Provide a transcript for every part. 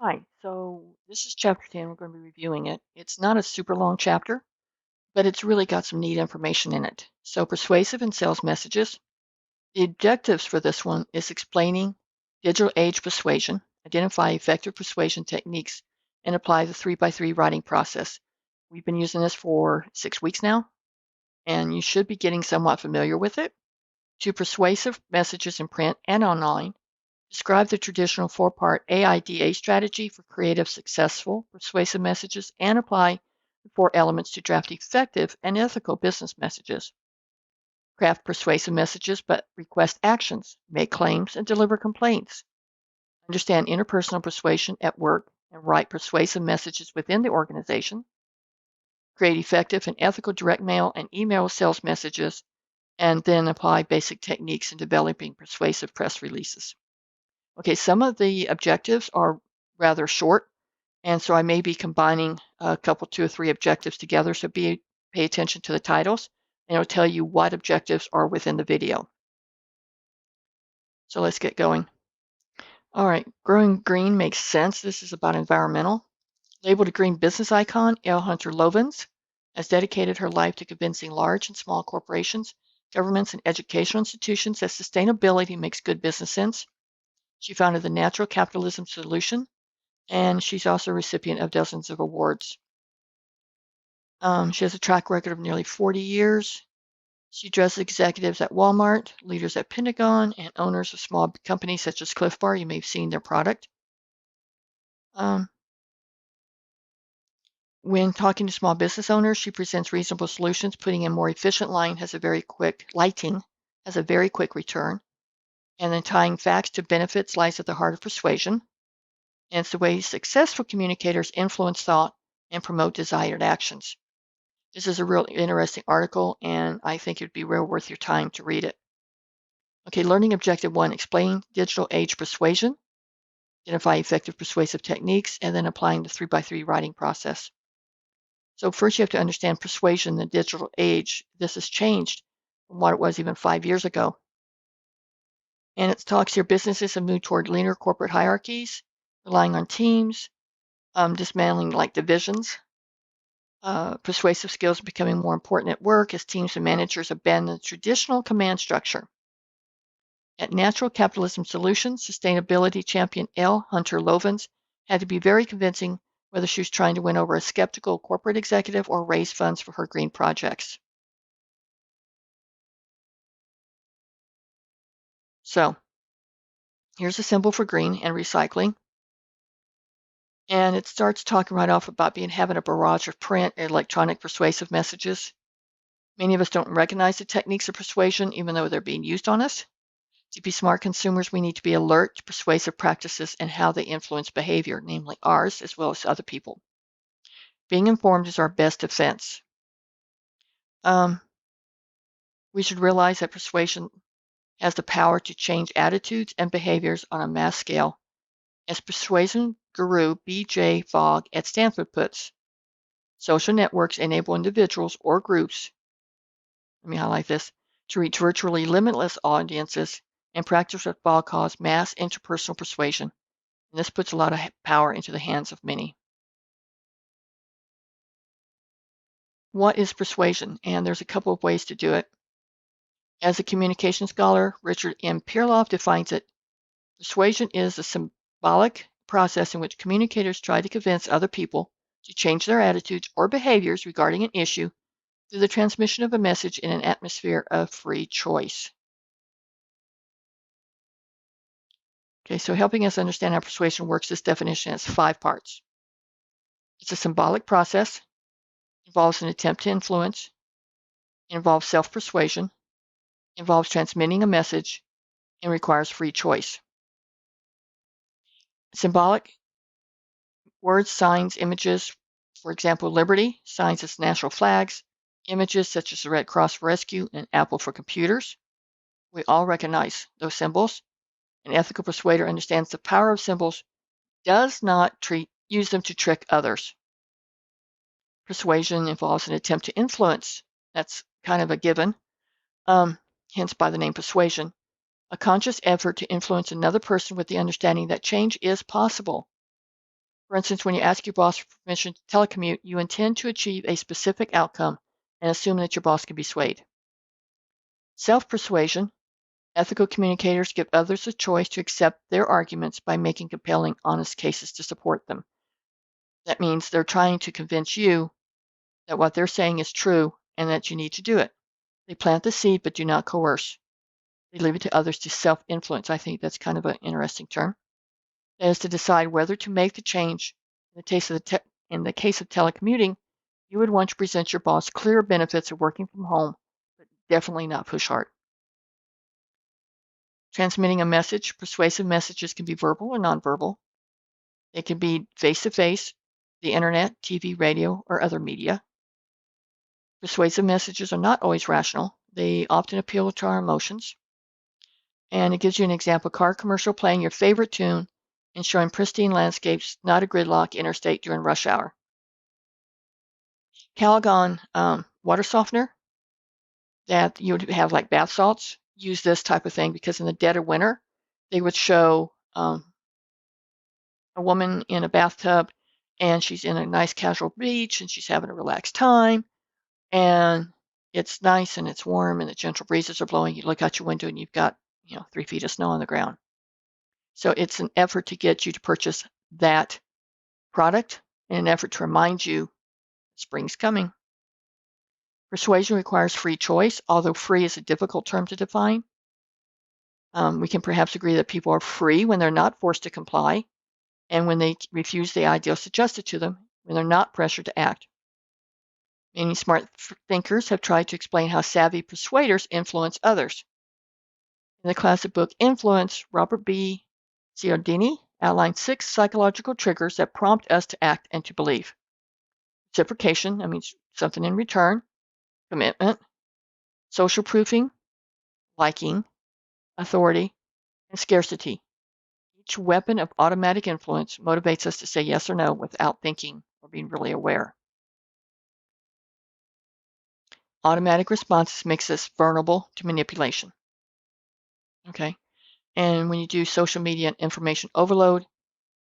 Hi, so this is chapter 10. We're going to be reviewing it. It's not a super long chapter, but it's really got some neat information in it. So, persuasive and sales messages. The objectives for this one is explaining digital age persuasion, identify effective persuasion techniques, and apply the 3x3 writing process. We've been using this for 6 weeks now, and you should be getting somewhat familiar with it. To persuasive messages in print and online, describe the traditional four-part AIDA strategy for creative, successful, persuasive messages and apply the four elements to draft effective and ethical business messages. Craft persuasive messages but request actions, make claims, and deliver complaints. Understand interpersonal persuasion at work and write persuasive messages within the organization. Create effective and ethical direct mail and email sales messages, and then apply basic techniques in developing persuasive press releases. Okay, some of the objectives are rather short, and so I may be combining a couple, two or three objectives together. So pay attention to the titles, and it'll tell you what objectives are within the video. So let's get going. All right, growing green makes sense. This is about environmental. Labeled a green business icon, L. Hunter Lovins has dedicated her life to convincing large and small corporations, governments, and educational institutions that sustainability makes good business sense. She founded the Natural Capitalism Solution, and she's also a recipient of dozens of awards. She has a track record of nearly 40 years. She addresses executives at Walmart, leaders at Pentagon, and owners of small companies such as Cliff Bar. You may have seen their product. When talking to small business owners, she presents reasonable solutions. Putting in more efficient lighting has a very quick return. And then tying facts to benefits lies at the heart of persuasion. And it's the way successful communicators influence thought and promote desired actions. This is a real interesting article, and I think it'd be real worth your time to read it. Okay, learning objective 1, explain digital age persuasion, identify effective persuasive techniques, and then applying the 3x3 writing process. So first you have to understand persuasion in the digital age. This has changed from what it was even 5 years ago. And it talks here, businesses have moved toward leaner corporate hierarchies, relying on teams, dismantling like divisions. Persuasive skills are becoming more important at work as teams and managers abandon the traditional command structure. At Natural Capitalism Solutions, sustainability champion L. Hunter Lovins had to be very convincing whether she was trying to win over a skeptical corporate executive or raise funds for her green projects. So here's a symbol for green and recycling. And it starts talking right off about having a barrage of print and electronic persuasive messages. Many of us don't recognize the techniques of persuasion, even though they're being used on us. To be smart consumers, we need to be alert to persuasive practices and how they influence behavior, namely ours as well as other people. Being informed is our best defense. We should realize that persuasion has the power to change attitudes and behaviors on a mass scale. As persuasion guru B.J. Fogg at Stanford puts, social networks enable individuals or groups, let me highlight this, to reach virtually limitless audiences and practice what Fogg calls mass interpersonal persuasion. And this puts a lot of power into the hands of many. What is persuasion? And there's a couple of ways to do it. As a communication scholar, Richard M. Pirloff defines it. Persuasion is a symbolic process in which communicators try to convince other people to change their attitudes or behaviors regarding an issue through the transmission of a message in an atmosphere of free choice. Okay, so helping us understand how persuasion works, this definition has 5 parts. It's a symbolic process, involves an attempt to influence, involves self-persuasion, involves transmitting a message, and requires free choice. Symbolic words, signs, images, for example, liberty, signs as national flags, images such as the Red Cross for Rescue and Apple for computers. We all recognize those symbols. An ethical persuader understands the power of symbols, does not use them to trick others. Persuasion involves an attempt to influence. That's kind of a given, hence by the name persuasion. A conscious effort to influence another person with the understanding that change is possible. For instance, when you ask your boss for permission to telecommute, you intend to achieve a specific outcome and assume that your boss can be swayed. Self-persuasion. Ethical communicators give others a choice to accept their arguments by making compelling, honest cases to support them. That means they're trying to convince you that what they're saying is true and that you need to do it. They plant the seed but do not coerce. They leave it to others to self-influence. I think that's kind of an interesting term. That is to decide whether to make the change. In the case of telecommuting, you would want to present your boss clear benefits of working from home, but definitely not push hard. Transmitting a message. Persuasive messages can be verbal or nonverbal. They can be face-to-face, the internet, TV, radio, or other media. Persuasive messages are not always rational. They often appeal to our emotions. And it gives you an example: car commercial playing your favorite tune and showing pristine landscapes, not a gridlock interstate during rush hour. Calgon water softener that you would have like bath salts use this type of thing because in the dead of winter, they would show a woman in a bathtub and she's in a nice casual beach and she's having a relaxed time and it's nice and it's warm and the gentle breezes are blowing. You look out your window and you've got 3 feet of snow on the ground. So it's an effort to get you to purchase that product in an effort to remind you spring's coming. Persuasion requires free choice, although free is a difficult term to define. We can perhaps agree that people are free when they're not forced to comply and when they refuse the ideal suggested to them, when they're not pressured to act. Many smart thinkers have tried to explain how savvy persuaders influence others. In the classic book Influence, Robert B. Cialdini outlined 6 psychological triggers that prompt us to act and to believe. Reciprocation, that means something in return. Commitment, social proofing, liking, authority, and scarcity. Each weapon of automatic influence motivates us to say yes or no without thinking or being really aware. Automatic responses makes us vulnerable to manipulation. Okay. And when you do social media and information overload,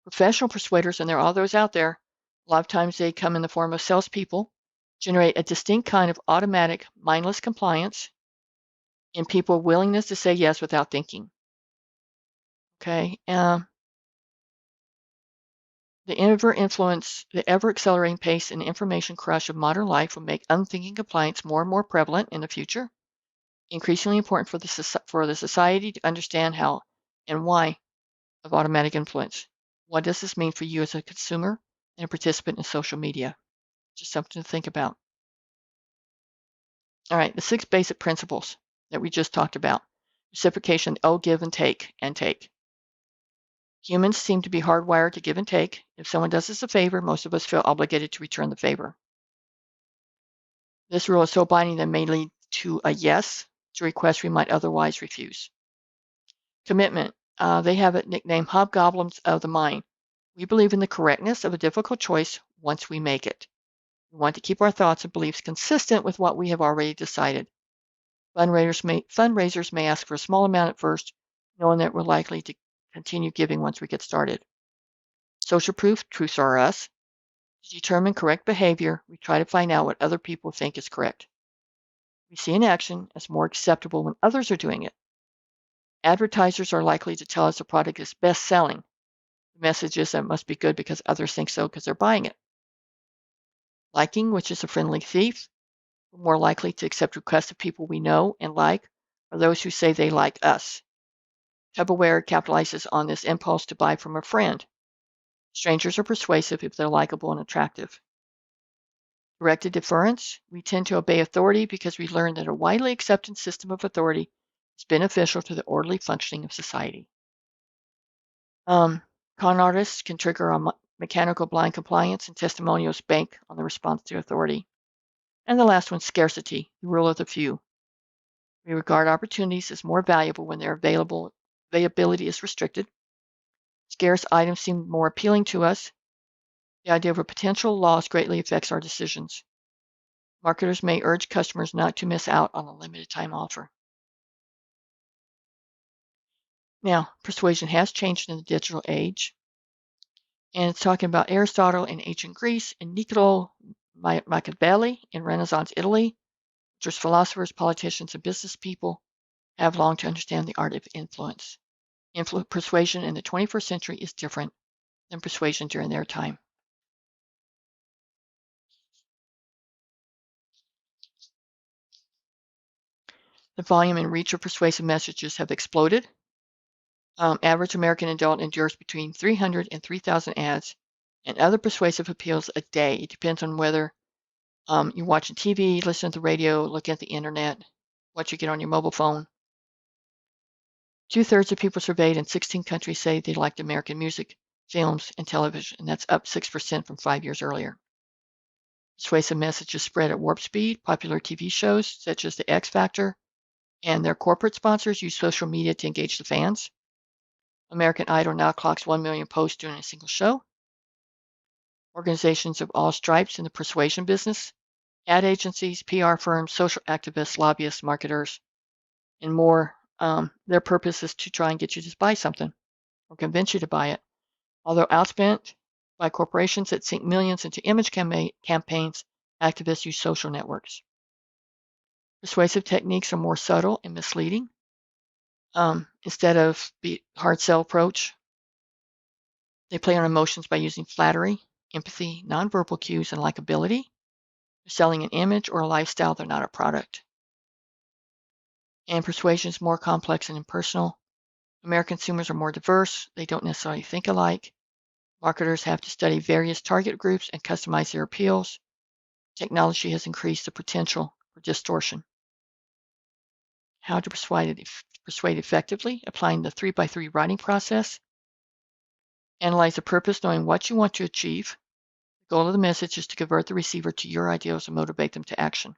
professional persuaders, and there are those out there, a lot of times they come in the form of salespeople, generate a distinct kind of automatic, mindless compliance in people's willingness to say yes without thinking. Okay. The ever accelerating pace and information crush of modern life will make unthinking compliance more and more prevalent in the future. Increasingly important for the society to understand how and why of automatic influence. What does this mean for you as a consumer and a participant in social media? Just something to think about. All right, the 6 basic principles that we just talked about. Reciprocation, give and take and take. Humans seem to be hardwired to give and take. If someone does us a favor, most of us feel obligated to return the favor. This rule is so binding that it may lead to a yes to requests we might otherwise refuse. Commitment. They have it nicknamed hobgoblins of the mind. We believe in the correctness of a difficult choice once we make it. We want to keep our thoughts and beliefs consistent with what we have already decided. Fundraisers may ask for a small amount at first, knowing that we're likely to continue giving once we get started. Social proof, truths are us. To determine correct behavior, we try to find out what other people think is correct. We see an action as more acceptable when others are doing it. Advertisers are likely to tell us a product is best selling. The message is that it must be good because others think so because they're buying it. Liking, which is a friendly thief. We're more likely to accept requests of people we know and like, or those who say they like us. Tupperware capitalizes on this impulse to buy from a friend. Strangers are persuasive if they're likable and attractive. Directed deference. We tend to obey authority because we learn that a widely accepted system of authority is beneficial to the orderly functioning of society. Con artists can trigger on mechanical blind compliance, and testimonials bank on the response to authority. And the last one, scarcity, the rule of the few. We regard opportunities as more valuable when their availability is restricted. Scarce items seem more appealing to us. The idea of a potential loss greatly affects our decisions. Marketers may urge customers not to miss out on a limited time offer. Now, persuasion has changed in the digital age. And it's talking about Aristotle in ancient Greece and Niccolo Machiavelli in Renaissance Italy, which was philosophers, politicians, and business people have long to understand the art of influence. Persuasion in the 21st century is different than persuasion during their time. The volume and reach of persuasive messages have exploded. Average American adult endures between 300 and 3,000 ads and other persuasive appeals a day. It depends on whether you're watching TV, listening to the radio, looking at the internet, what you get on your mobile phone. 2/3 of people surveyed in 16 countries say they liked American music, films, and television, and that's up 6% from 5 years earlier. Persuasive messages spread at warp speed. Popular TV shows such as The X Factor and their corporate sponsors use social media to engage the fans. American Idol now clocks 1 million posts during a single show. Organizations of all stripes in the persuasion business, ad agencies, PR firms, social activists, lobbyists, marketers, and more. Their purpose is to try and get you to buy something or convince you to buy it. Although outspent by corporations that sink millions into image campaigns, activists use social networks. Persuasive techniques are more subtle and misleading. Instead of the hard sell approach, they play on emotions by using flattery, empathy, nonverbal cues, and likability. They're selling an image or a lifestyle, they're not a product. And persuasion is more complex and impersonal. American consumers are more diverse. They don't necessarily think alike. Marketers have to study various target groups and customize their appeals. Technology has increased the potential for distortion. How to persuade effectively, applying the 3x3 writing process. Analyze the purpose, knowing what you want to achieve. The goal of the message is to convert the receiver to your ideals and motivate them to action.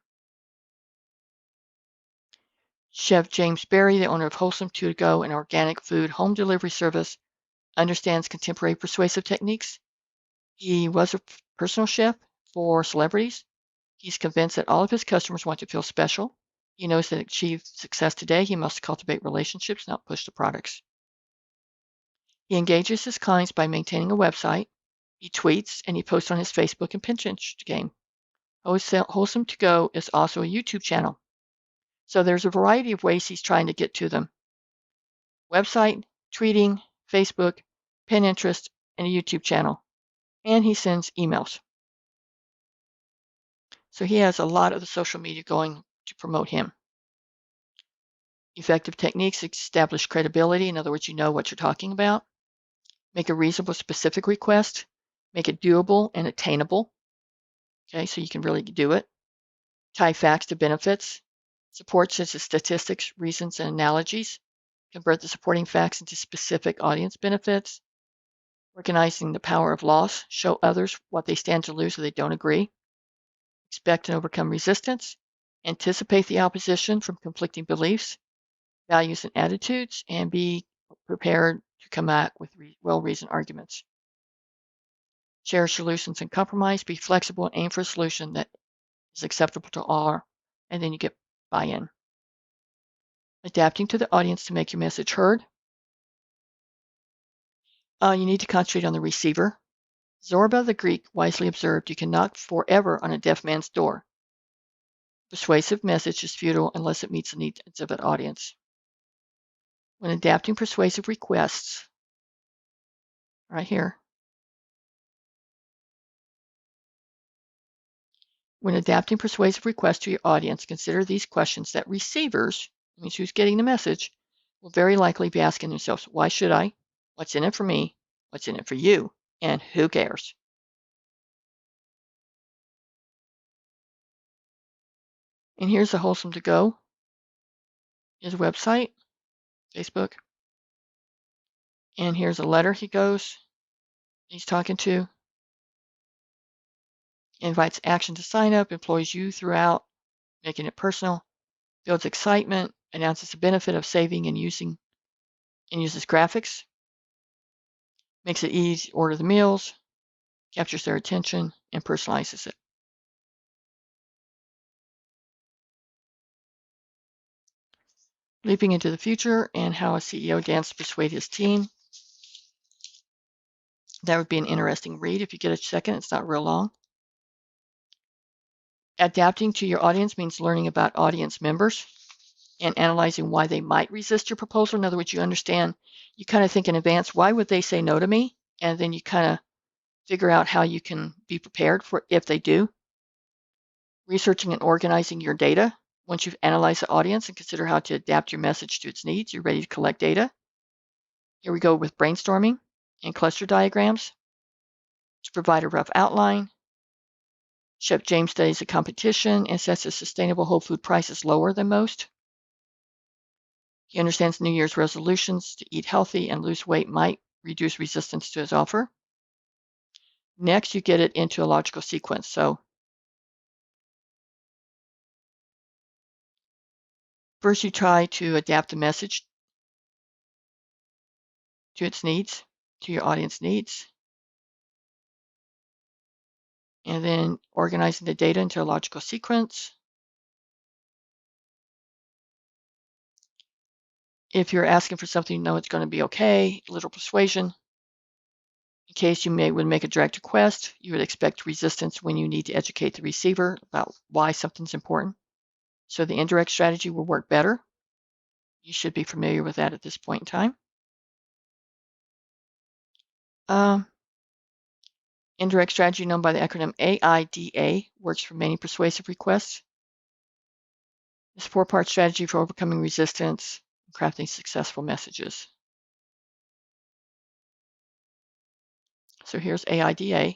Chef James Berry, the owner of Wholesome To Go, an organic food home delivery service, understands contemporary persuasive techniques. He was a personal chef for celebrities. He's convinced that all of his customers want to feel special. He knows that to achieve success today, he must cultivate relationships, not push the products. He engages his clients by maintaining a website. He tweets and he posts on his Facebook and Pinterest game. Wholesome To Go is also a YouTube channel. So there's a variety of ways he's trying to get to them. Website, tweeting, Facebook, Pinterest, and a YouTube channel. And he sends emails. So he has a lot of the social media going to promote him. Effective techniques establish credibility. In other words, you know what you're talking about. Make a reasonable, specific request. Make it doable and attainable. Okay, so you can really do it. Tie facts to benefits. Support such as statistics, reasons, and analogies. Convert the supporting facts into specific audience benefits. Recognizing the power of loss. Show others what they stand to lose if they don't agree. Expect and overcome resistance. Anticipate the opposition from conflicting beliefs, values, and attitudes, and be prepared to come back with well-reasoned arguments. Share solutions and compromise. Be flexible and aim for a solution that is acceptable to all, and then you get buy-in. Adapting to the audience to make your message heard. You need to concentrate on the receiver. Zorba the Greek wisely observed, you can knock forever on a deaf man's door. Persuasive message is futile unless it meets the needs of an audience. When adapting persuasive requests, right here, when adapting persuasive requests to your audience, consider these questions that receivers, means who's getting the message, will very likely be asking themselves, why should I? What's in it for me? What's in it for you? And who cares? And here's the Wholesome To Go, his website, Facebook. And here's a letter he's talking to. Invites action to sign up, employs you throughout, making it personal, builds excitement, announces the benefit of saving and uses graphics, makes it easy to order the meals, captures their attention, and personalizes it. Leaping into the future and how a CEO danced to persuade his team. That would be an interesting read if you get a second. It's not real long. Adapting to your audience means learning about audience members and analyzing why they might resist your proposal. In other words, you understand, you kind of think in advance, why would they say no to me? And then you kind of figure out how you can be prepared for if they do. Researching and organizing your data. Once you've analyzed the audience and consider how to adapt your message to its needs, you're ready to collect data. Here we go with brainstorming and cluster diagrams to provide a rough outline. Chef James studies the competition and sets a sustainable whole food prices lower than most. He understands New Year's resolutions to eat healthy and lose weight might reduce resistance to his offer. Next, you get it into a logical sequence. So first you try to adapt the message to its needs, to your audience needs. And then organizing the data into a logical sequence. If you're asking for something you know it's going to be okay, literal persuasion. In case you would make a direct request, you would expect resistance when you need to educate the receiver about why something's important. So the indirect strategy will work better. You should be familiar with that at this point in time. Indirect strategy, known by the acronym AIDA, works for many persuasive requests. This 4-part strategy for overcoming resistance and crafting successful messages. So here's AIDA.